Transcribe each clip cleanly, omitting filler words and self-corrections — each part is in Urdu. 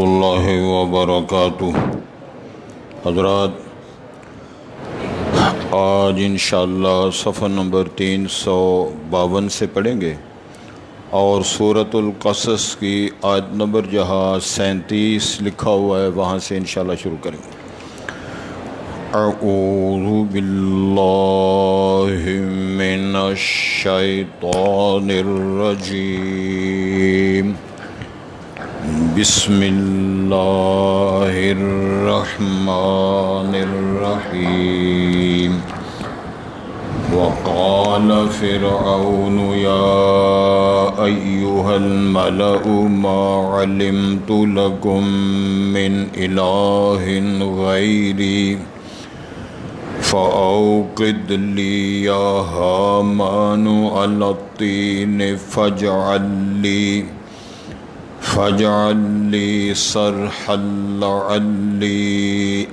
اللہ وبرکاتہ۔ حضرات، آج انشاءاللہ صفحہ نمبر 352 سے پڑھیں گے اور سورۃ القصص کی آیت نمبر جہاں 37 لکھا ہوا ہے وہاں سے انشاءاللہ شروع کریں گے۔ اعوذ باللہ من الشیطان الرجیم، بسم اللہ الرحمن الرحیم۔ وقال فرعون یا ایہا الملأ ما علمت لکم من الہ غیری فأوقد لی یا ہامان علی الطین فاجعل لی صرحا لعلی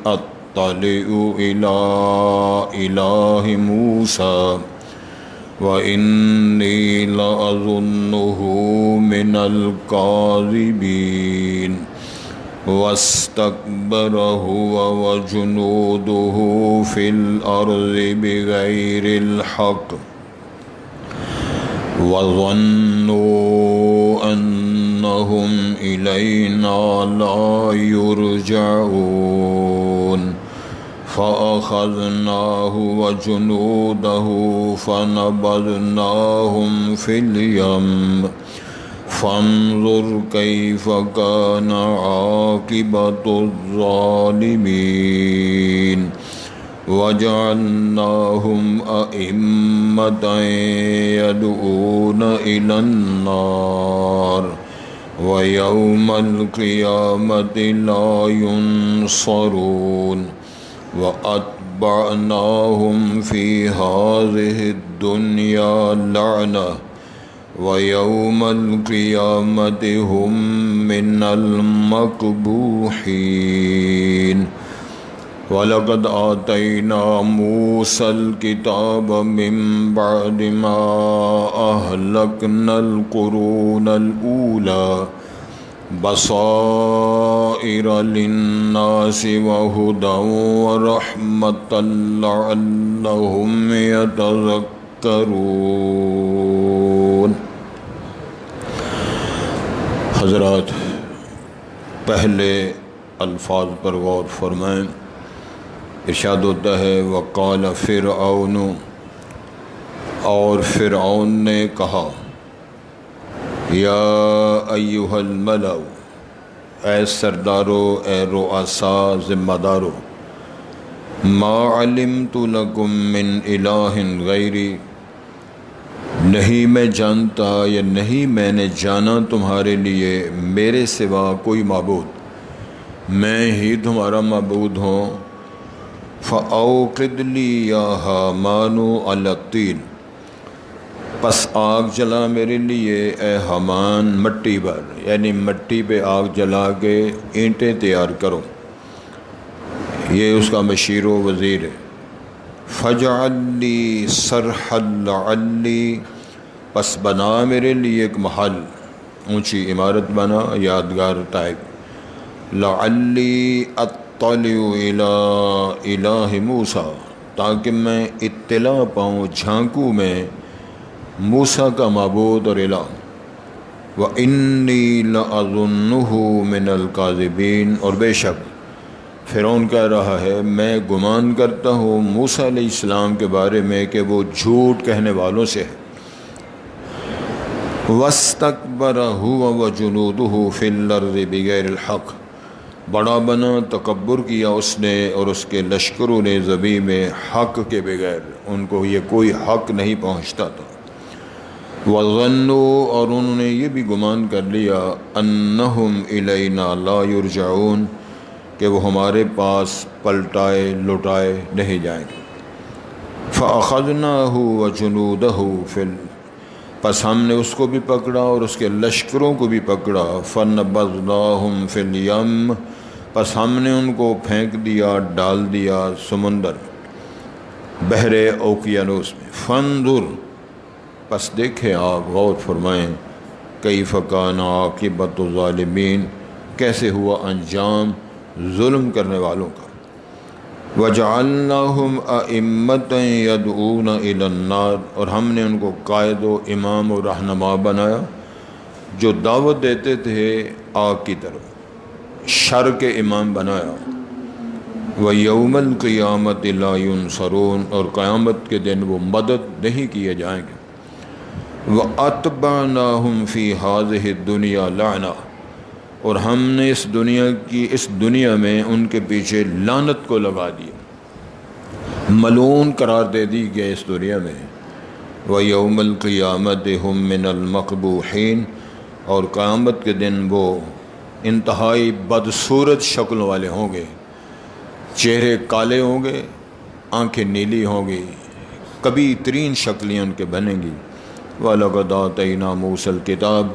اطلع الی الہ موسیٰ وإنی لأظنہ من الکاذبین واستکبر هو وجنودہ فی الارض بغیر الحق وظنوا انہم الینا لا یرجعون فأخذناہ وجنودہ فنبذناہم فی الیم فانظر کیف کان عاقبۃ الظالمین وجعلناہم ائمۃ یدعون الی النار ویوم القیامۃ لا ینصرون واتبعناہم فی ہذہ الدنیا لعنۃ وَيَوْمَ الْقِيَامَةِ هُمْ مِنَ الْمَقْبُوحِينَ وَلَقَدْ آتَيْنَا مُوسَى الْكِتَابَ مِنْ بَعْدِ مَا أَهْلَكْنَا الْقُرُونَ الْأُولَى بَصَائِرَ لِلنَّاسِ وَهُدًى وَرَحْمَةً لَعَلَّهُمْ يَتَذَكَّرُونَ۔ حضرات، پہلے الفاظ پر غور فرمائیں۔ ارشاد ہوتا ہے وقال فرعون، اور فرعون نے کہا یا ایہا الملأ، اے سردارو، اے رؤساء، ذمہ دارو، ما علمت لکم من الہ غیری، نہیں میں جانتا یا نہیں میں نے جانا تمہارے لیے میرے سوا کوئی معبود، میں ہی تمہارا معبود ہوں۔ فأوقد لی یا ہامان علی الطین، پس آگ جلا میرے لیے اے ہامان مٹی پر، یعنی مٹی پہ آگ جلا کے اینٹیں تیار کرو، یہ اس کا مشیر و وزیر ہے۔ فاجعل لی صرحا لعلی، پس بنا میرے لیے ایک محل، اونچی عمارت بنا، یادگار ٹائپ، لعلی اطلع الی الہ موسیٰ، تاکہ میں اطلاع پاؤں، جھانکوں میں موسیٰ کا معبود اور الہ۔ وإنی لأظنہ من الکاذبین، اور بے شک فرعون کہہ رہا ہے میں گمان کرتا ہوں موسیٰ علیہ السلام کے بارے میں کہ وہ جھوٹ کہنے والوں سے ہے۔ وَاسْتَكْبَرَ هُوَ وَجُنُودُهُ فِي الْأَرْضِ بِغَيْرِ الْحَقِّ، بڑا بنا، تکبر کیا اس نے اور اس کے لشکروں نے زمین میں حق کے بغیر، ان کو یہ کوئی حق نہیں پہنچتا تھا۔ وَظَنُّوا، اور انہوں نے یہ بھی گمان کر لیا، أَنَّهُمْ إِلَيْنَا لَا يُرْجَعُونَ، کہ وہ ہمارے پاس پلٹائے لوٹائے نہیں جائیں گے۔ فَأَخَذْنَاهُ وَجُنُودَهُ پس ہم نے اس کو بھی پکڑا اور اس کے لشکروں کو بھی پکڑا۔ فَنَبَذْنَاهُمْ فِي الْيَمِّ، پس ہم نے ان کو پھینک دیا، ڈال دیا سمندر، بحر اوقیانوس میں۔ فَانظُرْ، پس دیکھیں آپ، غور فرمائیں، کیف کان عاقبۃ الظالمین، کیسے ہوا انجام ظلم کرنے والوں کا۔ وَجَعَلْنَاهُمْ أَئِمَّةً يَدْعُونَ إِلَى النَّارِ، اور ہم نے ان کو قائد و امام و رہنما بنایا جو دعوت دیتے تھے آگ کی طرف، شر کے امام بنایا۔ وَيَوْمَ الْقِيَامَةِ لَا يُنصَرُونَ، اور قیامت کے دن وہ مدد نہیں کیے جائیں گے۔ وَأَتْبَعْنَاهُمْ فِي هَذِهِ الدُّنْيَا لَعْنَةً، اور ہم نے اس دنیا میں ان کے پیچھے لعنت کو لگا دیا، ملعون قرار دے دی گئے اس دنیا میں۔ وَيَوْمَ الْقِيَامَةِ هُمْ مِنَ الْمَقْبُوحِينَ، اور قیامت کے دن وہ انتہائی بدصورت شکل والے ہوں گے، چہرے کالے ہوں گے، آنکھیں نیلی ہوں گی، کبھی ترین شکلیں ان کے بنیں گی۔ وَلَقَدْ آتَيْنَا مُوسَى الْكِتَابَ،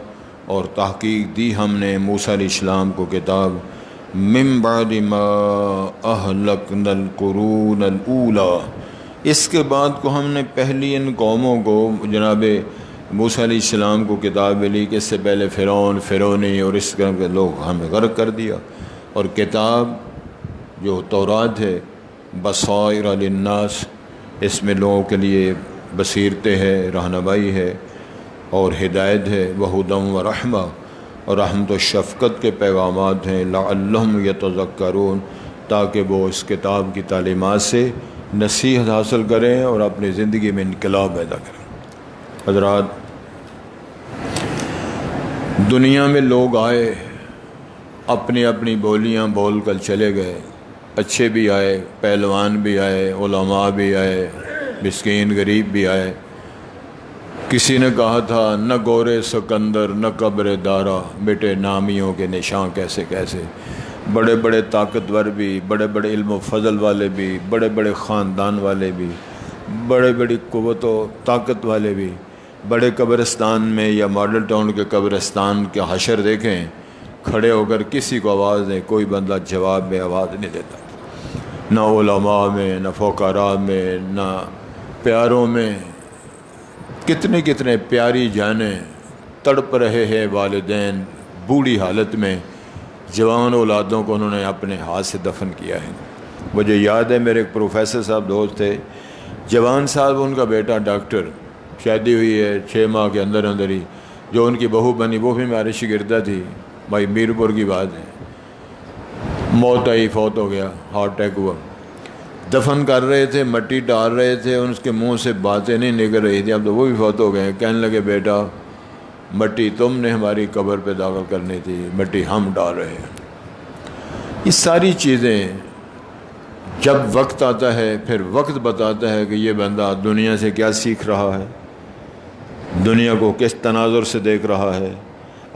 اور تحقیق دی ہم نے موسیٰ علیہ السلام کو کتاب، مِن بَعْدِ مَا أَهْلَكْنَا الْقُرُونَ الْأُولَى، اس کے بعد کو ہم نے پہلی ان قوموں کو، جناب موسیٰ علیہ السلام کو کتاب ملی کہ اس سے پہلے فرعونی اور اس طرح کے لوگ ہمیں غرق کر دیا، اور کتاب جو تورات ہے بصائر للناس، اس میں لوگوں کے لیے بصیرتیں ہے، رہنمائی ہے اور ہدایت ہے، وہدی و رحمہ، اور رحمت و شفقت کے پیغامات ہیں، لعلہم یتذکرون، تاکہ وہ اس کتاب کی تعلیمات سے نصیحت حاصل کریں اور اپنی زندگی میں انقلاب پیدا کریں۔ حضرات، دنیا میں لوگ آئے، اپنی اپنی بولیاں بول کر چلے گئے، اچھے بھی آئے، پہلوان بھی آئے، علماء بھی آئے، مسکین غریب بھی آئے۔ کسی نے کہا تھا نہ گورے سکندر نہ قبر دارا، بیٹے نامیوں کے نشان کیسے کیسے۔ بڑے بڑے طاقتور بھی، بڑے بڑے علم و فضل والے بھی، بڑے بڑے خاندان والے بھی، بڑے بڑی قوت و طاقت والے بھی، بڑے قبرستان میں یا ماڈل ٹاؤن کے قبرستان کے حشر دیکھیں، کھڑے ہو کر کسی کو آواز دیں، کوئی بندہ جواب میں آواز نہیں دیتا، نہ علماء میں، نہ فقراء میں، نہ پیاروں میں۔ کتنے کتنے پیاری جانیں تڑپ رہے ہیں والدین بوڑھی حالت میں، جوان اولادوں کو انہوں نے اپنے ہاتھ سے دفن کیا ہے۔ مجھے یاد ہے میرے ایک پروفیسر صاحب دوست تھے، جوان صاحب، ان کا بیٹا ڈاکٹر، شادی ہوئی ہے 6 ماہ کے اندر اندر ہی، جو ان کی بہو بنی وہ بھی ہمارے شاگردہ تھی، بھائی میرپور کی بات ہے، موت آئی، فوت ہو گیا، ہارٹ اٹیک ہوا۔ دفن کر رہے تھے، مٹی ڈال رہے تھے، ان کے منہ سے باتیں نہیں نکل رہی تھیں، اب تو وہ بھی فوت ہو گئے۔ کہنے لگے بیٹا مٹی تم نے ہماری قبر پہ داخل کرنی تھی، مٹی ہم ڈال رہے ہیں۔ یہ ساری چیزیں جب وقت آتا ہے، پھر وقت بتاتا ہے کہ یہ بندہ دنیا سے کیا سیکھ رہا ہے، دنیا کو کس تناظر سے دیکھ رہا ہے،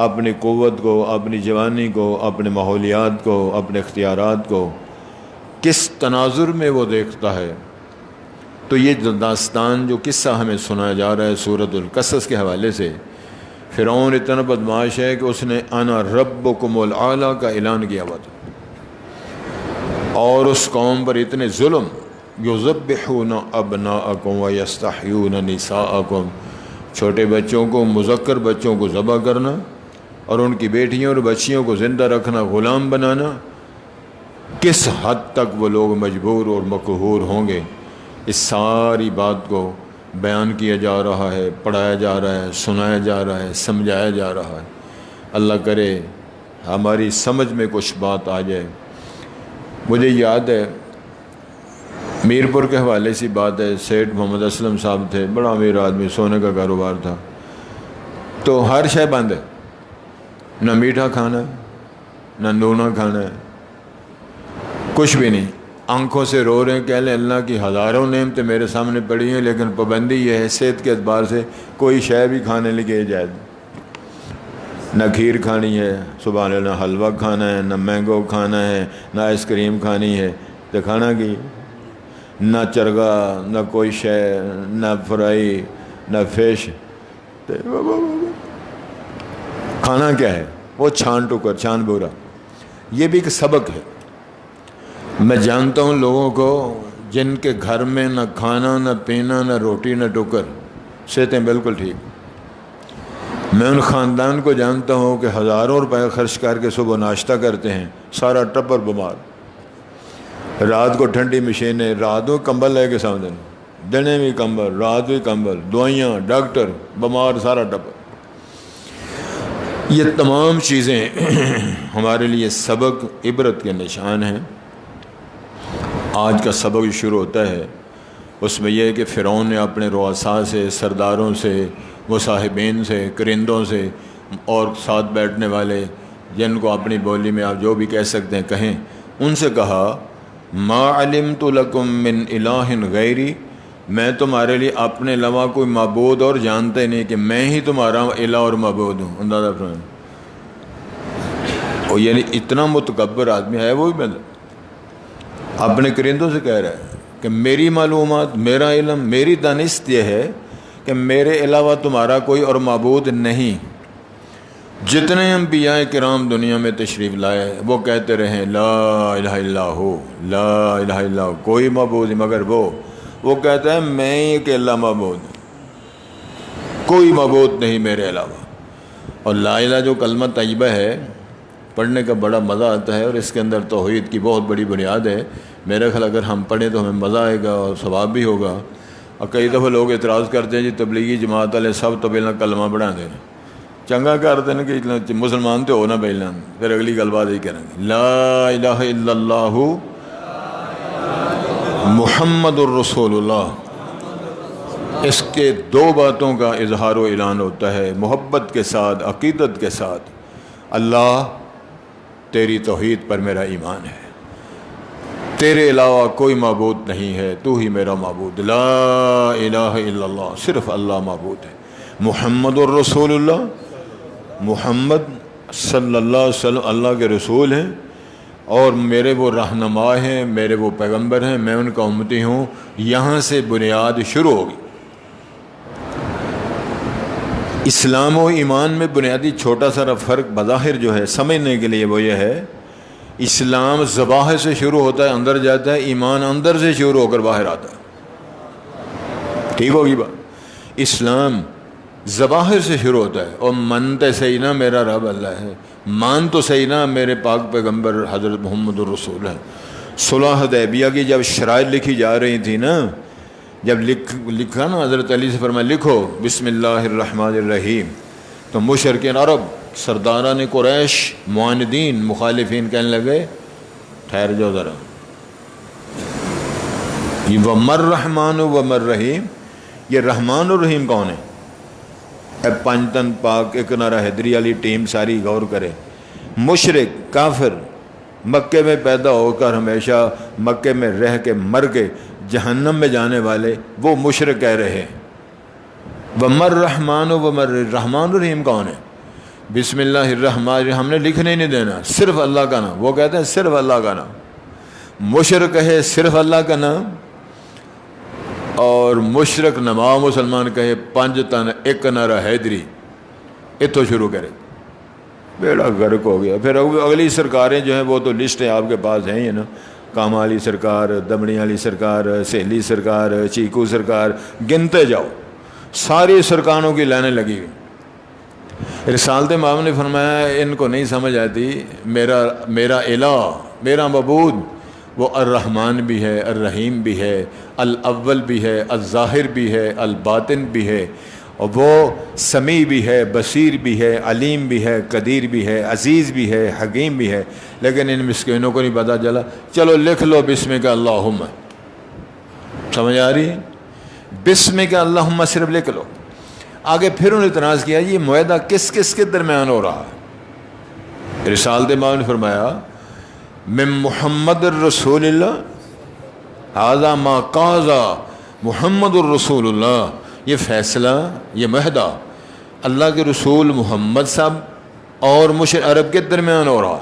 اپنی قوت کو، اپنی جوانی کو، اپنے ماحولیات کو، اپنے اختیارات کو کس تناظر میں وہ دیکھتا ہے۔ تو یہ داستان جو قصہ ہمیں سنایا جا رہا ہے سورۃ القصص کے حوالے سے، فرعون اتنا بدمعاش ہے کہ اس نے انا ربکم الاعلیٰ کا اعلان کیا ہوا تھا، اور اس قوم پر اتنے ظلم، یذبحون ابناءکم ویستحیون نساءکم، چھوٹے بچوں کو، مذکر بچوں کو ذبح کرنا اور ان کی بیٹیوں اور بچیوں کو زندہ رکھنا، غلام بنانا، کس حد تک وہ لوگ مجبور اور مقہور ہوں گے، اس ساری بات کو بیان کیا جا رہا ہے، پڑھایا جا رہا ہے، سنایا جا رہا ہے، سمجھایا جا رہا ہے۔ اللہ کرے ہماری سمجھ میں کچھ بات آ جائے۔ مجھے یاد ہے میرپور کے حوالے سے بات ہے، سیٹھ محمد اسلم صاحب تھے، بڑا امیر آدمی، سونے کا کاروبار تھا، تو ہر شے بند ہے، نہ میٹھا کھانا ہے، نہ نونا کھانا ہے، کچھ بھی نہیں، آنکھوں سے رو رہے ہیں، کہہ لیں اللہ کی ہزاروں نعمتیں میرے سامنے پڑی ہیں، لیکن پابندی یہ ہے صحت کے اعتبار سے کوئی شے بھی کھانے لگے جائے، نہ کھیر کھانی ہے، سبحان اللہ، نہ حلوہ کھانا ہے، نہ مینگو کھانا ہے، نہ آئس کریم کھانی ہے، تو کھانا کی، نہ چرگا، نہ کوئی شے، نہ فرائی، نہ فش، کھانا کیا ہے؟ وہ چھان ٹکر، چھان بورا۔ یہ بھی ایک سبق ہے۔ میں جانتا ہوں لوگوں کو جن کے گھر میں نہ کھانا، نہ پینا، نہ روٹی، نہ ٹکر، صحتیں بالکل ٹھیک۔ میں ان خاندان کو جانتا ہوں کہ ہزاروں روپے خرچ کر کے صبح ناشتہ کرتے ہیں، سارا ٹبر بیمار، رات کو ٹھنڈی مشینیں، رات کو کمبل لے کے سامنے، دنے بھی کمبل، رات بھی کمبل، دوائیاں، ڈاکٹر، بیمار، سارا ٹبر۔ یہ تمام چیزیں ہمارے لیے سبق عبرت کے نشان ہیں۔ آج کا سبق جو شروع ہوتا ہے اس میں یہ ہے کہ فرعون نے اپنے رؤساء سے، سرداروں سے، مصاحبین سے، کرندوں سے اور ساتھ بیٹھنے والے، جن کو اپنی بولی میں آپ جو بھی کہہ سکتے ہیں کہیں، ان سے کہا ما علمت لکم من الہ غیری، میں تمہارے لیے اپنے علاوہ کوئی معبود اور جانتے نہیں کہ میں ہی تمہارا الہ اور معبود ہوں۔ اندازہ فرمائیں، اور یعنی اتنا متکبر آدمی ہے وہ بھی اپنے کرندوں سے کہہ رہا ہے کہ میری معلومات، میرا علم، میری دانست یہ ہے کہ میرے علاوہ تمہارا کوئی اور معبود نہیں۔ جتنے انبیاء کرام دنیا میں تشریف لائے وہ کہتے رہے لا الہ الا ہو، لا الہ الا ہو، کوئی معبود نہیں مگر وہ کہتا ہے میں ہی ایک اللہ معبود ہوں، کوئی معبود نہیں میرے علاوہ۔ اور لا الہ جو کلمہ طیبہ ہے پڑھنے کا بڑا مزہ آتا ہے، اور اس کے اندر توحید کی بہت بڑی بنیاد ہے۔ میرا خیال اگر ہم پڑھیں تو ہمیں مزہ آئے گا اور ثواب بھی ہوگا۔ اور کئی دفعہ لوگ اعتراض کرتے ہیں جی تبلیغی جماعت والے سب تو پہلے کلمہ پڑھا دیں، چنگا کرتے ہیں کہ مسلمان تو ہونا پہلے، پھر اگلی گل بات ہی کریں گے لا الہ الا اللہ محمد الرسول اللہ۔ اس کے دو باتوں کا اظہار و اعلان ہوتا ہے محبت کے ساتھ، عقیدت کے ساتھ، اللہ تیری توحید پر میرا ایمان ہے، تیرے علاوہ کوئی معبود نہیں ہے، تو ہی میرا معبود، لا الہ الا اللہ، صرف اللہ معبود ہے، محمد الرسول اللہ، محمد صلی اللہ علیہ وسلم اللہ کے رسول ہیں اور میرے وہ رہنما ہیں، میرے وہ پیغمبر ہیں، میں ان کا امتی ہوں۔ یہاں سے بنیاد شروع ہوگی۔ اسلام و ایمان میں بنیادی چھوٹا سا فرق بظاہر جو ہے سمجھنے کے لیے وہ یہ ہے، اسلام ذبائح سے شروع ہوتا ہے اندر جاتا ہے، ایمان اندر سے شروع ہو کر باہر آتا ہے۔ ٹھیک ہوگی بات؟ اسلام ذبائح سے شروع ہوتا ہے، اور منتے صحیح نہ میرا رب اللہ ہے، مان تو صحیح نہ میرے پاک پیغمبر حضرت محمد الرسول ہے۔ صلح حدیبیہ کی جب شرائط لکھی جا رہی تھی نا، جب لکھا نا حضرت علی سے فرمایا لکھو بسم اللہ الرحمن الرحیم، تو مشرکین عرب، سرداران قریش، معاندین، مخالفین کہنے لگے ٹھہر جاؤ ذرا، یہ ومر رحمان و ومر رحیم، یہ رحمان اور رحیم کون ہے؟ اے پنجتن پاک ایک نعرہ حیدری والی ٹیم ساری غور کرے۔ مشرک کافر مکے میں پیدا ہو کر ہمیشہ مکے میں رہ کے مر کے جہنم میں جانے والے وہ مشرک کہہ رہے ہیں ومر رحمان و ومر رحمان الرحیم کون ہے؟ بسم اللہ الرحمن الرحیم ہم نے لکھنے نہیں دینا، صرف اللہ کا نام، وہ کہتے ہیں صرف اللہ کا نام، مشرک کہے صرف اللہ کا نام، اور مشرک نما مسلمان کہے پنج تن ایک نعرہ حیدری، اتوں شروع کرے، بیڑا غرق ہو گیا۔ پھر اگلی سرکاریں جو ہیں وہ تو لسٹیں آپ کے پاس ہیں ہی نا، کاما والی سرکار، دمڑی والی سرکار، سہیلی سرکار، چیکو سرکار، گنتے جاؤ، ساری سرکاروں کی لائنیں لگی ہوئی۔ رسالت مآب نے فرمایا ان کو نہیں سمجھ آتی، میرا الہ، میرا معبود وہ الرحمن بھی ہے، الرحیم بھی ہے، الاول بھی ہے، الظاہر بھی ہے، الباطن بھی ہے، اور وہ سمیع بھی ہے، بصیر بھی ہے، علیم بھی ہے، قدیر بھی ہے، عزیز بھی ہے، حکیم بھی ہے، لیکن ان مسکینوں کو نہیں پتہ چلا۔ چلو لکھ لو بسمک اللہم، سمجھ آ رہی ہے؟ بسمک اللہم صرف لکھ لو۔ آگے پھر انہوں نے اعتراض کیا یہ معاہدہ کس کس کے درمیان ہو رہا ہے؟ رسالت مآب نے فرمایا من محمد الرسول اللہ ھذا ما قاضا محمد الرسول اللہ، یہ فیصلہ، یہ معاہدہ اللہ کے رسول محمد صاحب اور مشرک عرب کے درمیان ہو رہا۔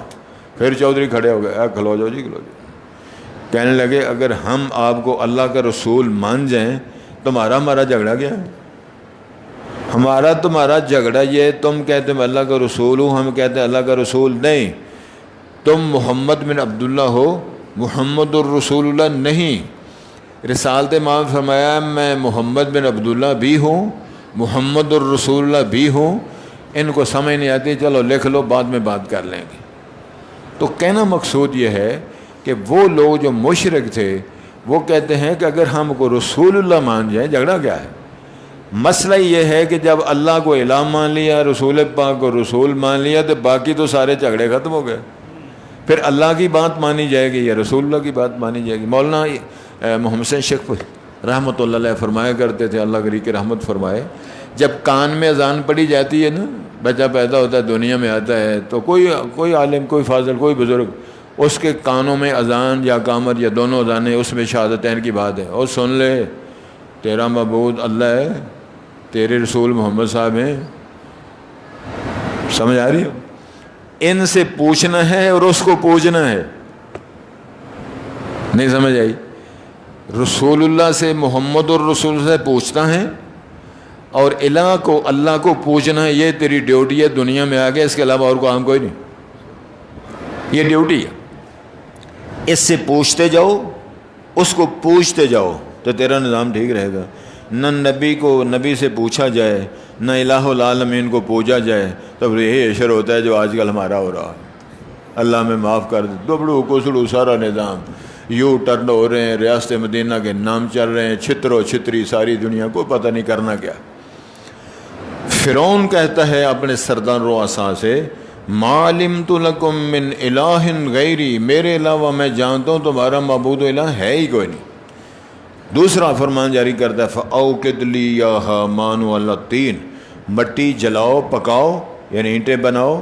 پھر چودھری کھڑے ہو گئے، کھلو جاؤ جی کھلو جاؤ، کہنے لگے اگر ہم آپ کو اللہ کا رسول مان جائیں تمہارا ہمارا جھگڑا کیا ہے؟ ہمارا تمہارا جھگڑا یہ تم کہتے میں اللہ کا رسول ہوں، ہم کہتے ہیں اللہ کا رسول نہیں، تم محمد بن عبداللہ ہو، محمد الرسول اللہ نہیں۔ رسالت مآب فرمایا میں محمد بن عبداللہ بھی ہوں، محمد الرسول اللہ بھی ہوں، ان کو سمجھ نہیں آتی، چلو لکھ لو بعد میں بات کر لیں گے۔ تو کہنا مقصود یہ ہے کہ وہ لوگ جو مشرک تھے وہ کہتے ہیں کہ اگر ہم کو رسول اللہ مان جائیں، جھگڑا کیا ہے؟ مسئلہ یہ ہے کہ جب اللہ کو الہ مان لیا، رسول پاک کو رسول مان لیا، تو باقی تو سارے جھگڑے ختم ہو گئے۔ پھر اللہ کی بات مانی جائے گی یا رسول اللہ کی بات مانی جائے گی۔ مولانا محمد حسین شیخ رحمۃ اللہ علیہ فرمایا کرتے تھے، اللہ کری کہ رحمت فرمائے، جب کان میں اذان پڑھی جاتی ہے نا، بچہ پیدا ہوتا ہے دنیا میں آتا ہے، تو کوئی عالم، کوئی فاضل، کوئی بزرگ اس کے کانوں میں اذان یا قامت یا دونوں اذانیں، اس میں شہادتین کی بات ہے، اور سن لے تیرا معبود اللہ ہے، تیرے رسول محمد صاحب ہیں، سمجھ آ رہی ہو؟ ان سے پوچھنا ہے اور اس کو پوجنا ہے، نہیں سمجھ آئی؟ رسول اللہ سے، محمد الرسول سے پوچھتا ہے، اور الہ کو، اللہ کو پوچھنا ہے، یہ تیری ڈیوٹی ہے دنیا میں آگے، اس کے علاوہ اور کام کوئی نہیں، یہ ڈیوٹی ہے۔ اس سے پوچھتے جاؤ، اس کو پوچھتے جاؤ، تو تیرا نظام ٹھیک رہے گا۔ نہ نبی کو نبی سے پوچھا جائے، نہ الہ العالمین کو پوجا جائے، تو یہی عشر ہوتا ہے جو آج کل ہمارا ہو رہا ہے۔ اللہ میں معاف کر دے، دبڑو کسڑو سارا نظام، یو ٹرن ہو رہے ہیں، ریاست مدینہ کے نام چل رہے ہیں، چھترو چھتری ساری دنیا کو پتہ نہیں کرنا کیا۔ فرعون کہتا ہے اپنے سردار رؤساء سے، ما علمت لکم من الہ غیری، میرے علاوہ میں جانتا ہوں تمہارا معبود و الہ ہے ہی کوئی نہیں۔ دوسرا فرمان جاری کرتا ہے، فَأَوْقِدْ لِي يَا هَامَانُ عَلَى الطِّينِ، مٹی جلاؤ، پکاؤ، یعنی اینٹیں بناؤ۔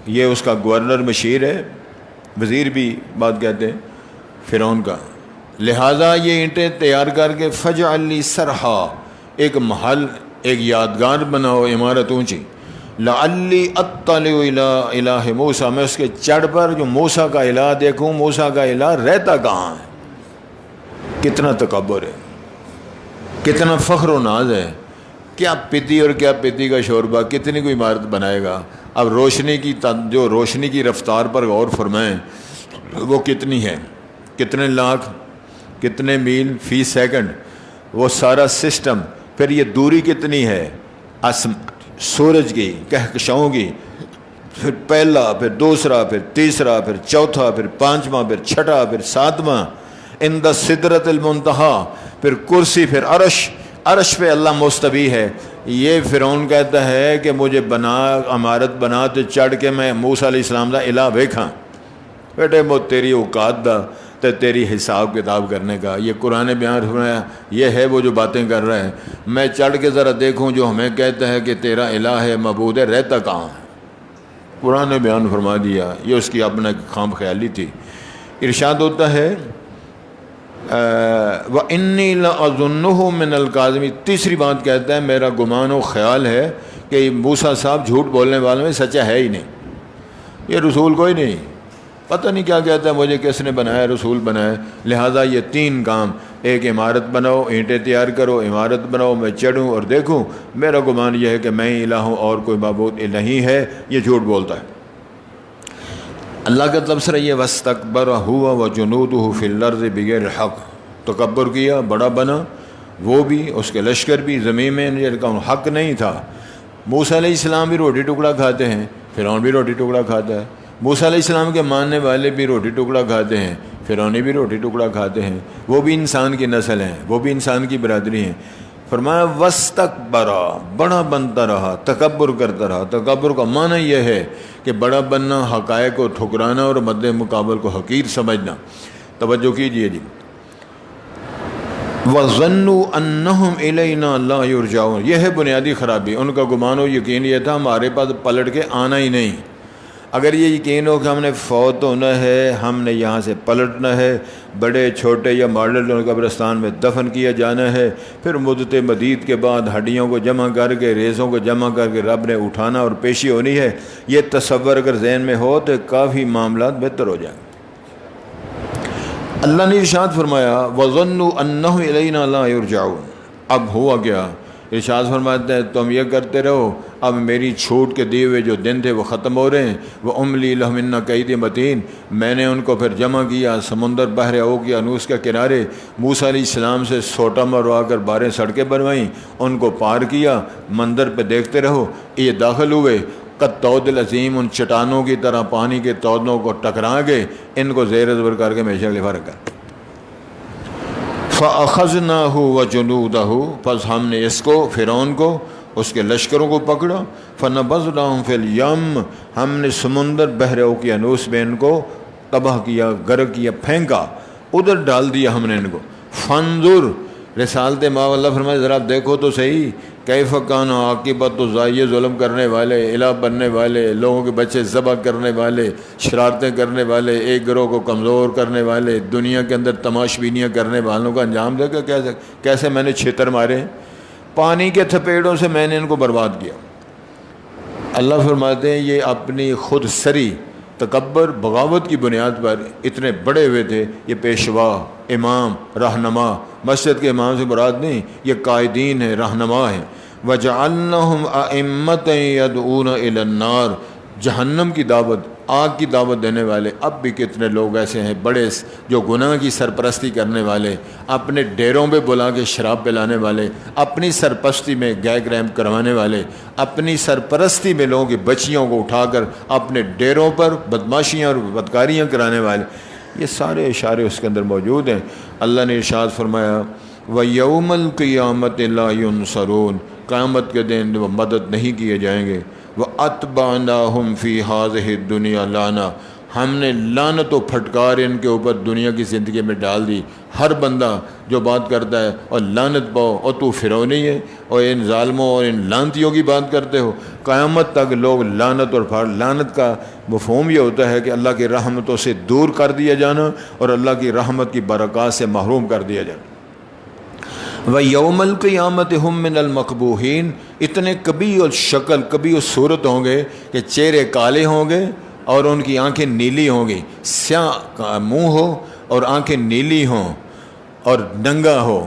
یہ اس کا گورنر مشیر ہے، وزیر بھی بات کہتے ہیں فرعون کا۔ لہٰذا یہ اینٹیں تیار کر کے فَجْعَلْ لِي سَرْحًا، ایک محل، ایک یادگار بناؤ، عمارت اونچی، لَعَلِّي أَطَّلِعُ إِلَىٰ إِلَٰهِ موسیٰ، میں اس کے چڑھ پر جو موسیٰ کا الہ دیکھوں، موسیٰ کا الہ رہتا کہاں ہے۔ کتنا تکبر ہے، کتنا فخر و ناز ہے، کیا پتی اور کیا پتی کا شوربہ، کتنی کوئی عمارت بنائے گا۔ اب روشنی کی جو روشنی کی رفتار پر غور فرمائیں، وہ کتنی ہے، کتنے لاکھ، کتنے میل فی سیکنڈ، وہ سارا سسٹم۔ پھر یہ دوری کتنی ہے سورج کی، کہکشاؤں کی، پھر پہلا، پھر دوسرا، پھر تیسرا، پھر چوتھا، پھر پانچواں، پھر چھٹا، پھر ساتواں، عند سدرۃ المنتہا، پھر کرسی، پھر عرش پہ اللہ مستوی ہے۔ یہ فرعون کہتا ہے کہ مجھے عمارت بنا تو چڑھ کے میں موسیٰ علیہ السلام دا الہ ویکھاں۔ بیٹے وہ تیری اوقات دا تے تیری حساب کتاب کرنے کا، یہ قرآن بیان فرمایا، یہ ہے وہ جو باتیں کر رہا ہے۔ میں چڑھ کے ذرا دیکھوں جو ہمیں کہتا ہے کہ تیرا الہ ہے، معبود ہے، رہتا کہاں ہے؟ قرآن بیان فرما دیا، یہ اس کی اپنا خام خیالی تھی۔ ارشاد ہوتا ہے وَإِنِّي لَأَظُنُّهُ مِنَ الْكَاذِبِينَ، تیسری بات کہتا ہے میرا گمان و خیال ہے کہ موسیٰ صاحب جھوٹ بولنے والوں میں سچا ہے ہی نہیں، یہ رسول کوئی نہیں، پتہ نہیں کیا کہتا ہے، مجھے کس نے بنایا، رسول بنایا۔ لہٰذا یہ تین کام، ایک عمارت بناؤ، اینٹیں تیار کرو، عمارت بناؤ، میں چڑھوں اور دیکھوں، میرا گمان یہ ہے کہ میں ہی الہ ہوں اور کوئی معبود نہیں ہے، یہ جھوٹ بولتا ہے۔ اللہ کا تبصرہ یہ وَاسْتَكْبَرَ هُوَ وَجُنُودُهُ فِي الْأَرْضِ بِغَيْرِ الْحَقِّ، تکبر کیا، بڑا بنا، وہ بھی، اس کے لشکر بھی، زمین میں جن کا حق نہیں تھا۔ موسیٰ علیہ السلام بھی روٹی ٹکڑا کھاتے ہیں، فرعون بھی روٹی ٹکڑا کھاتا ہے، موسیٰ علیہ السلام کے ماننے والے بھی روٹی ٹکڑا کھاتے ہیں، فرعونی بھی روٹی ٹکڑا کھاتے ہیں، وہ بھی انسان کی نسل ہیں، وہ بھی انسان کی برادری ہیں۔ فرمایا وَاسْتَكْبَرَ، بڑا بنتا رہا، تکبر کرتا رہا۔ تکبر کا معنی یہ ہے کہ بڑا بننا، حقائق کو ٹھکرانا اور مد مقابل کو حقیر سمجھنا۔ توجہ کیجئے جی۔ وَظَنُّوا أَنَّهُمْ إِلَيْنَا لَا يُرْجَعُونَ، یہ ہے بنیادی خرابی، ان کا گمان و یقین یہ تھا ہمارے پاس پلٹ کے آنا ہی نہیں۔ اگر یہ یقین ہو کہ ہم نے فوت ہونا ہے، ہم نے یہاں سے پلٹنا ہے، بڑے چھوٹے یا ماڈل قبرستان میں دفن کیا جانا ہے، پھر مدت مدید کے بعد ہڈیوں کو جمع کر کے، ریزوں کو جمع کر کے رب نے اٹھانا اور پیشی ہونی ہے، یہ تصور اگر ذہن میں ہو تو کافی معاملات بہتر ہو جائیں۔ اللہ نے ارشاد فرمایا وَظَنُّوا أَنَّهُ إِلَيْنَا لَا يُرْجَعُونَ، اب ہوا کیا ارشاد فرماتے ہیں تم یہ کرتے رہو، اب میری چھوٹ کے دیے ہوئے جو دن تھے وہ ختم ہو رہے ہیں۔ وہ املی لہم ان کید متین، میں نے ان کو پھر جمع کیا سمندر بحر اوقیانوس کے کنارے، موسیٰ علیہ السلام سے سوٹا مروا کر 12 سڑکیں بنوائیں، ان کو پار کیا، مندر پہ دیکھتے رہو، یہ داخل ہوئے قد تود العظیم، ان چٹانوں کی طرح پانی کے تودوں کو ٹکرا کے ان کو زیر زبر کر کے ہمیشہ کے لیے فرق کر۔ فَأَخَذْنَاهُ وَجُنُودَهُ، پس ہم نے اس کو فرعون کو اس کے لشکروں کو پکڑا، فَنَبَذْنَاهُمْ فِي الْيَمِّ، ہم نے سمندر بحر اوقیانوس میں ان کو تباہ کیا، غرق کیا، پھینکا، ادھر ڈال دیا ہم نے ان کو۔ فَانظُرْ، رسالت ماں اللہ فرمائے ذرا دیکھو تو صحیح، کیف کان عاقبت الظالمین، ظلم کرنے والے، الہ بننے والے، لوگوں کے بچے ذبح کرنے والے، شرارتیں کرنے والے، ایک گروہ کو کمزور کرنے والے، دنیا کے اندر تماش بینیاں کرنے والوں کا انجام دیکھا کیسے میں نے چھتر مارے، پانی کے تھپیڑوں سے میں نے ان کو برباد کیا۔ اللہ فرماتے ہیں یہ اپنی خود سری تکبر بغاوت کی بنیاد پر اتنے بڑے ہوئے تھے۔ یہ پیشوا، امام، رہنما، مسجد کے امام سے مراد نہیں، یہ قائدین ہیں، رہنما ہیں۔ وَجَعَلْنَهُمْ أَئِمَّةً يَدْعُونَ إِلَى النَّارِ، جہنم کی دعوت، آگ کی دعوت دینے والے۔ اب بھی کتنے لوگ ایسے ہیں بڑے جو گناہ کی سرپرستی کرنے والے، اپنے ڈیروں پہ بلا کے شراب پلانے والے، اپنی سرپرستی میں گیگ ریمپ کروانے والے، اپنی سرپرستی میں لوگوں کی بچیوں کو اٹھا کر اپنے ڈیروں پر بدماشیاں اور بدکاریاں کرانے والے۔ یہ سارے اشارے اس کے اندر موجود ہیں۔ اللہ نے ارشاد فرمایا وَيَوْمَ الْقِيَامَةِ لَا يُنصَرُونَ، قیامت کے دن وہ مدد نہیں کیے جائیں گے۔ وَأَتْبَعْنَاهُمْ فِي هَذِهِ الدُّنْيَا لَعْنَةً، ہم نے لعنت و پھٹکار ان کے اوپر دنیا کی زندگی میں ڈال دی۔ ہر بندہ جو بات کرتا ہے اور لعنت پاؤ، اور تو فرعونی ہے اور ان ظالموں اور ان لعنتیوں کی بات کرتے ہو، قیامت تک لوگ لعنت اور لعنت کا مفہوم یہ ہوتا ہے کہ اللہ کی رحمتوں سے دور کر دیا جانا اور اللہ کی رحمت کی برکات سے محروم کر دیا جانا۔ وَيَوْمَ الْقِيَامَةِ هُمْ مِنَ الْمَقْبُوحِينَ، اتنے کبھی اور شکل کبھی اور صورت ہوں گے کہ چہرے کالے ہوں گے اور ان کی آنکھیں نیلی ہوں گی، سیاہ منہ ہو اور آنکھیں نیلی ہوں اور ننگا ہو،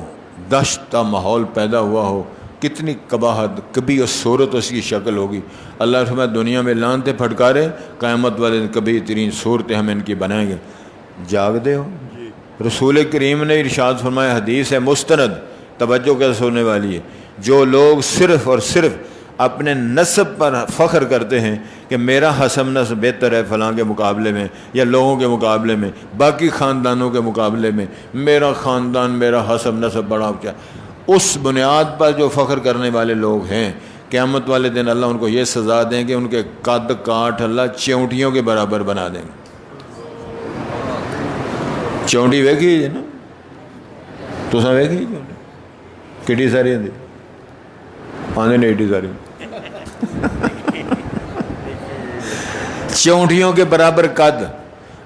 دشت کا ماحول پیدا ہوا ہو، کتنی قباحت کبھی اور صورت اس کی شکل ہوگی۔ اللہ فرمایا دنیا میں لعنتیں پھٹکارے، قیامت والے دن کبھی ترین صورتیں ہم ان کی بنائیں گے۔ جاگ دے ہو رسول کریم نے ارشاد فرمایا، حدیث ہے مستند، توجہ کے سننے والی ہے، جو لوگ صرف اور صرف اپنے نسب پر فخر کرتے ہیں کہ میرا حسب نسب بہتر ہے فلاں کے مقابلے میں یا لوگوں کے مقابلے میں، باقی خاندانوں کے مقابلے میں میرا خاندان میرا حسب نسب بڑا کیا، اس بنیاد پر جو فخر کرنے والے لوگ ہیں، قیامت والے دن اللہ ان کو یہ سزا دیں کہ ان کے قد کاٹ اللہ چونٹیوں کے برابر بنا دیں گے۔ چونٹی ویکھی ہے نا، تو ویکھی کٹی ساری آنے نہیں ایڈی ساری چونٹیوں کے برابر قد۔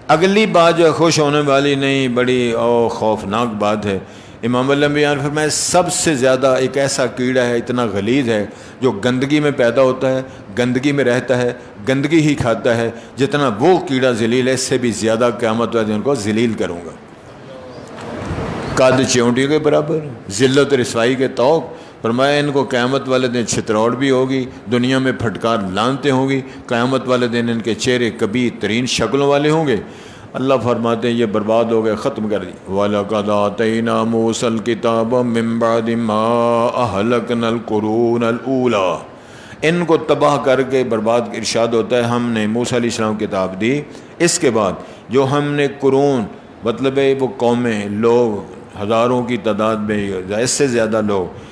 اگلی بات جو خوش ہونے والی نہیں، بڑی خوفناک بات ہے۔ امام الانبیاء نے فرمایا سب سے زیادہ ایک ایسا کیڑا ہے، اتنا غلیظ ہے، جو گندگی میں پیدا ہوتا ہے، گندگی میں رہتا ہے، گندگی ہی کھاتا ہے، جتنا وہ کیڑا ذلیل ہے اس سے بھی زیادہ قیامت والے دن کو ذلیل کروں گا۔ قد چونٹیوں کے برابر، ذلت و رسوائی کے طوق۔ فرمایا ان کو قیامت والے دن چھتروڑ بھی ہوگی، دنیا میں پھٹکار لانتے ہوں گی، قیامت والے دن ان کے چہرے کبھی ترین شکلوں والے ہوں گے۔ اللہ فرماتے ہیں یہ برباد ہو گئے، ختم کر دی۔ وَلَقَدْ آتَيْنَا مُوسَى الْكِتَابَ مِن بَعْدِ مَا أَهْلَكْنَا الْقُرُونَ الْأُولَى، ان کو تباہ کر کے برباد ارشاد ہوتا ہے ہم نے موسیٰ علیہ السلام کتاب دی، اس کے بعد جو ہم نے قرون مطلب ہے وہ قومیں، لوگ ہزاروں کی تعداد میں، اس سے زیادہ لوگ،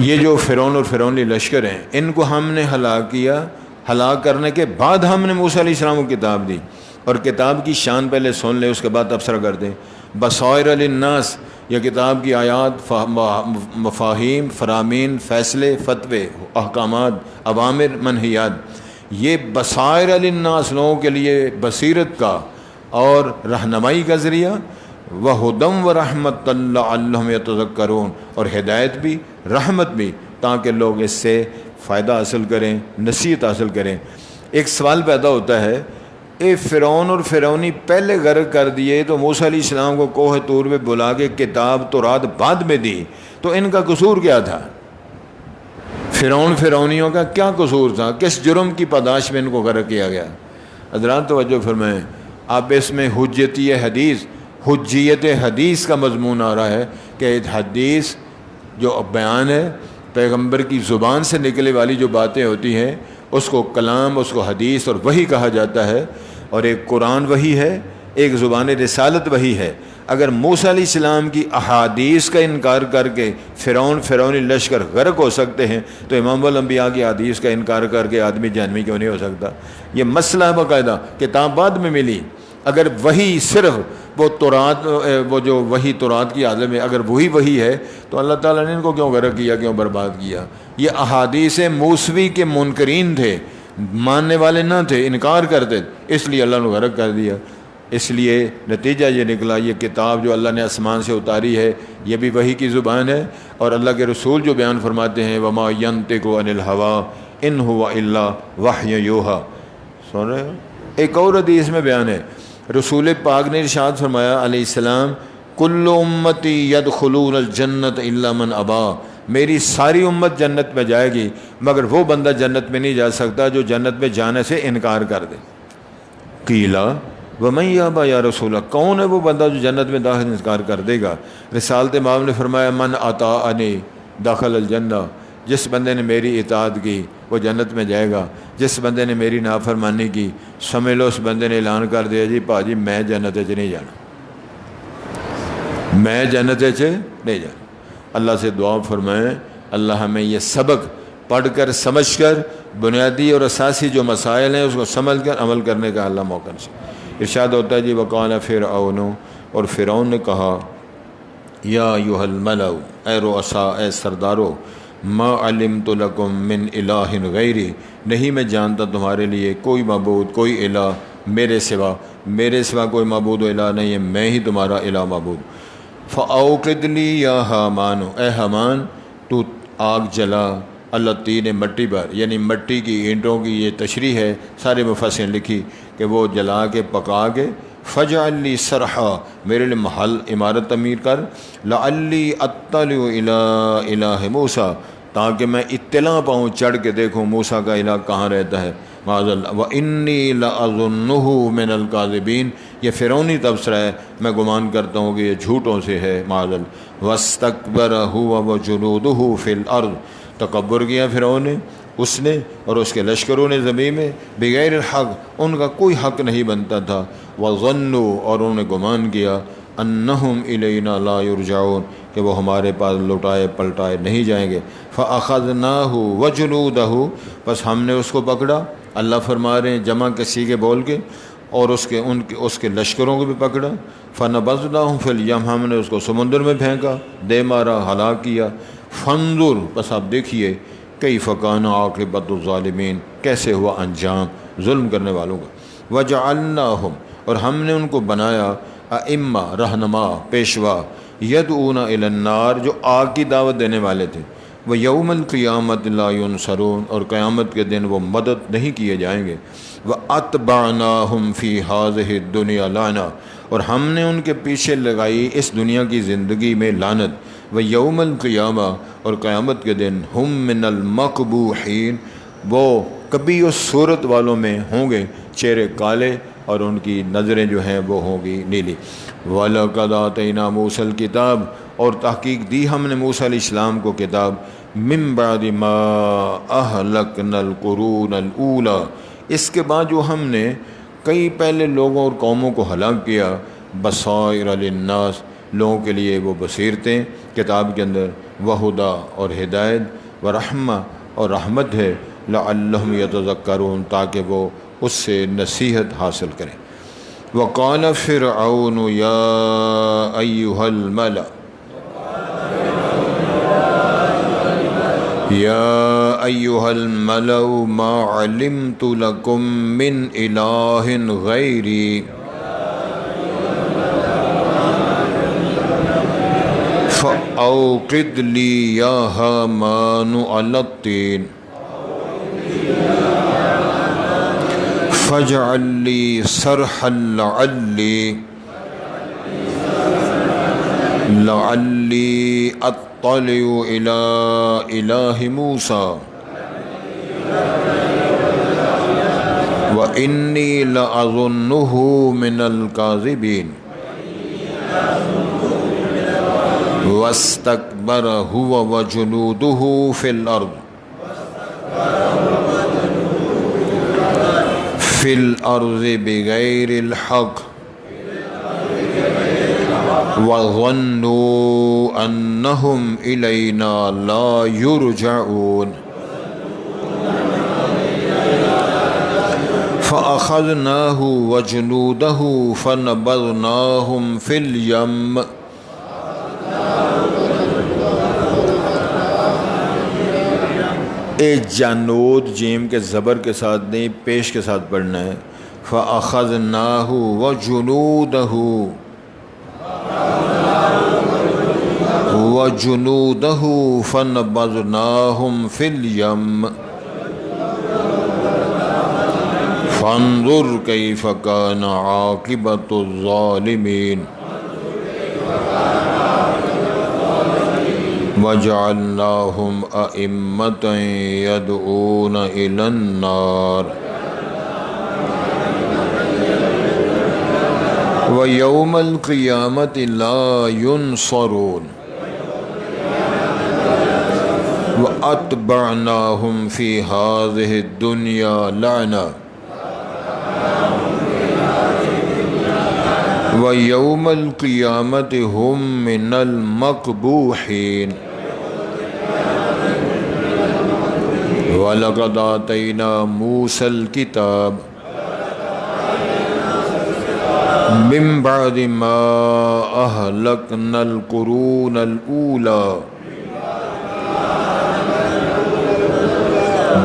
یہ جو فرعون اور فرعونی لشکر ہیں، ان کو ہم نے ہلاک کیا۔ ہلاک کرنے کے بعد ہم نے موسیٰ علیہ السلام کو کتاب دی، اور کتاب کی شان پہلے سن لے، اس کے بعد تبصرہ کر دیں۔ بصائر للناس، یہ کتاب کی آیات، مفاہیم، فرامین، فیصلے، فتوے، احکامات، اوامر، منہیات، یہ بصائر للناس لوگوں کے لیے بصیرت کا اور رہنمائی کا ذریعہ، وَہُدًى وَرَحْمَةً لَعَلَّهُمْ يَتَذَكَّرُونَ، اور ہدایت بھی رحمت بھی، تاکہ لوگ اس سے فائدہ حاصل کریں، نصیحت حاصل کریں۔ ایک سوال پیدا ہوتا ہے اے فرعون اور فرعونی پہلے غرق کر دیے تو موسیٰ علیہ السلام کو کوہ طور پہ بلا کے کتاب تورات بعد میں دی، تو ان کا قصور کیا تھا؟ فرعونیوں کا کیا قصور تھا؟ کس جرم کی پاداش میں ان کو غرق کیا گیا؟ حضرات توجہ فرمائیں، اب اس میں حجیت حدیث کا مضمون آ رہا ہے کہ حدیث جو بیان ہے، پیغمبر کی زبان سے نکلے والی جو باتیں ہوتی ہیں اس کو کلام، اس کو حدیث اور وحی کہا جاتا ہے، اور ایک قرآن وحی ہے، ایک زبان رسالت وحی ہے۔ اگر موسیٰ علیہ السلام کی احادیث کا انکار کر کے فرعونی لشکر غرق ہو سکتے ہیں تو امام الانبیاء کی حدیث کا انکار کر کے آدمی جہنمی کیوں نہیں ہو سکتا؟ یہ مسئلہ ہے، باقاعدہ کتاب بعد میں ملی۔ اگر وہی صرف وہ جو وہی تورات کی عالم ہے، اگر وہی ہے تو اللہ تعالیٰ نے ان کو کیوں غرق کیا، کیوں برباد کیا؟ یہ احادیث موسوی کے منکرین تھے، ماننے والے نہ تھے، انکار کرتے، اس لیے اللہ نے غرق کر دیا۔ اس لیے نتیجہ یہ نکلا، یہ کتاب جو اللہ نے آسمان سے اتاری ہے یہ بھی وحی کی زبان ہے، اور اللہ کے رسول جو بیان فرماتے ہیں وَمَا يَنطِقُ عَنِ الْهَوَىٰ إِنْ هُوَ إِلَّا وَحْيٌ يُوحَىٰ۔ سن رہے ہو؟ ایک اور حدیث میں بیان ہے، رسول پاک نے ارشاد فرمایا علیہ السلام، کل امتی یدخلون الجنت الا من ابا، میری ساری امت جنت میں جائے گی مگر وہ بندہ جنت میں نہیں جا سکتا جو جنت میں جانے سے انکار کر دے۔ قیلا ومن یابا یا رسول اللہ، کون ہے وہ بندہ جو جنت میں داخل انکار کر دے گا؟ رسالت امام نے فرمایا من اطاعنی دخل الجنہ، جس بندے نے میری اطاعت کی وہ جنت میں جائے گا، جس بندے نے میری نافرمانی کی سمجھ لو اس بندے نے اعلان کر دیا جی پاجی میں جنت چ نہیں جانا، میں جنت چ نہیں جانا۔ اللہ سے دعا فرمائیں اللہ ہمیں یہ سبق پڑھ کر سمجھ کر بنیادی اور اساسی جو مسائل ہیں اس کو سمجھ کر عمل کرنے کا اللہ موقع سے۔ ارشاد ہوتا ہے جی وقال فرعون، اور فرعون نے کہا یا ایھا الملأ، اے رؤساء، اے سردارو، ما علمت لکم من الہ غیری، نہیں میں جانتا تمہارے لیے کوئی معبود، کوئی الہ میرے سوا کوئی معبود و الہ نہیں ہے، میں ہی تمہارا الہ معبود۔ فاوقد لی یا حامان، اے حامان تو آگ جلا، اللہ تین مٹی پر، یعنی مٹی کی اینٹوں کی یہ تشریح ہے، سارے مفسرین لکھی کہ وہ جلا کے پکا کے، فجعل لی صرحا، میرے لیے محل عمارت تعمیر کر، لعلی اطلع الی الہ موسیٰ، تاکہ میں اطلاع پاؤں، چڑھ کے دیکھوں موسیٰ کا الہ کہاں رہتا ہے، معاذ اللہ، وانی لاظنہ من الکاذبین، یہ فرعونی تبصرہ ہے، میں گمان کرتا ہوں کہ یہ جھوٹوں سے ہے، معاذ اللہ، واستکبر هو وجنودہ فی الارض، تکبر کیا فرعون نے، اس نے اور اس کے لشکروں نے زمین میں، بغیر الحق، ان کا کوئی حق نہیں بنتا تھا، وظنوا، اور انہوں نے گمان کیا، انہم الینا لا یرجعون، کہ وہ ہمارے پاس لوٹائے پلٹائے نہیں جائیں گے، فاخذناہ وجنودہ، بس ہم نے اس کو پکڑا، اللہ فرما رہے ہیں جمع کے سیغے بول کے، اور اس کے لشکروں کو بھی پکڑا، فنبذناہم فی الیم، ہم نے اس کو سمندر میں پھینکا، دے مارا، ہلاک کیا، فانظر، بس آپ دیکھیے، کیف کان عاقبۃ الظالمین، کیسے ہوا انجام ظلم کرنے والوں کا، وجعلناہم، اور ہم نے ان کو بنایا، ائمہ، رہنما، پیشوا، یدعون الی النار، جو آگ کی دعوت دینے والے تھے، وہ یوم القیامت لا ینصرون، اور قیامت کے دن وہ مدد نہیں کیے جائیں گے، واتبعناہم فی ہذہ الدنیا لعنہ، اور ہم نے ان کے پیچھے لگائی اس دنیا کی زندگی میں لعنت، ویوم القیامہ، اور قیامت کے دن ہم من المقبوحین، وہ کبھی اس صورت والوں میں ہوں گے، چہرے کالے اور ان کی نظریں جو ہیں وہ ہوں گی نیلی۔ وَلَقَدْ آتَيْنَا مُوسَى الْكِتَابَ، اور تحقیق دی ہم نے موسیٰ علیہ السلام کو کتاب، مِن بَعْدِ مَا أَهْلَكْنَا الْقُرُونَ الْأُولَى، اس کے بعد جو ہم نے کئی پہلے لوگوں اور قوموں کو ہلاک کیا، بصائر للناس، لوگوں کے لیے وہ بصیرتیں کتاب کے اندر، وہدا، اور ہدایت، ورحمہ، اور رحمت ہے، لعلہم یتذکرون، تاکہ وہ اس سے نصیحت حاصل کریں۔ وقال فرعون یا ایھا الملأ، یا ایھا الملأ ما علمت لکم من الہ غیری فأوقد لی یا حامان علی الطین فاجعل لي صرحا لعلی اطلع إلى إله موسى وإني لأظنه من الكاذبين واستكبر هو وجنوده في الأرض بغير الحق وظنوا أنهم إلينا لا يرجعون فأخذناه وجنوده فنبذناهم في اليم جانود جیم کے زبر کے ساتھ نہیں، پیش کے ساتھ پڑھنا ہے. فَأَخَذْنَاهُ وَجُنُودَهُ فَنَبَذْنَاهُمْ فِي الْيَمِّ فَانظُرْ كَيْفَ كَانَ عَاقِبَةُ الظَّالِمِينَ وَجَعَلْنَاهُمْ أَئِمَّةً يَدْعُونَ إِلَى النَّارِ وَيَوْمَ الْقِيَامَةِ لَا يُنصَرُونَ وَأَتْبَعْنَاهُمْ فِي هَذِهِ الدُّنْيَا لَعْنَةً وَيَوْمَ الْقِيَامَةِ هُمْ مِنَ الْمَقْبُوحِينَ وَلَقَدْ آتَيْنَا مُوسَى الْكِتَابَ مِنْ بَعْدِ مَا أَهْلَكْنَا الْقُرُونَ الْأُولَى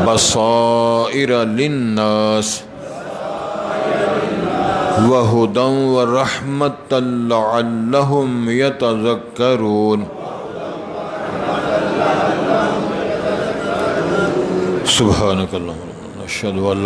بَصَائِرَ لِلنَّاسِ وَهُدًى وَرَحْمَةً لَعَلَّهُمْ يَتَذَكَّرُونَ سبحانك اللهم نشهد أن لا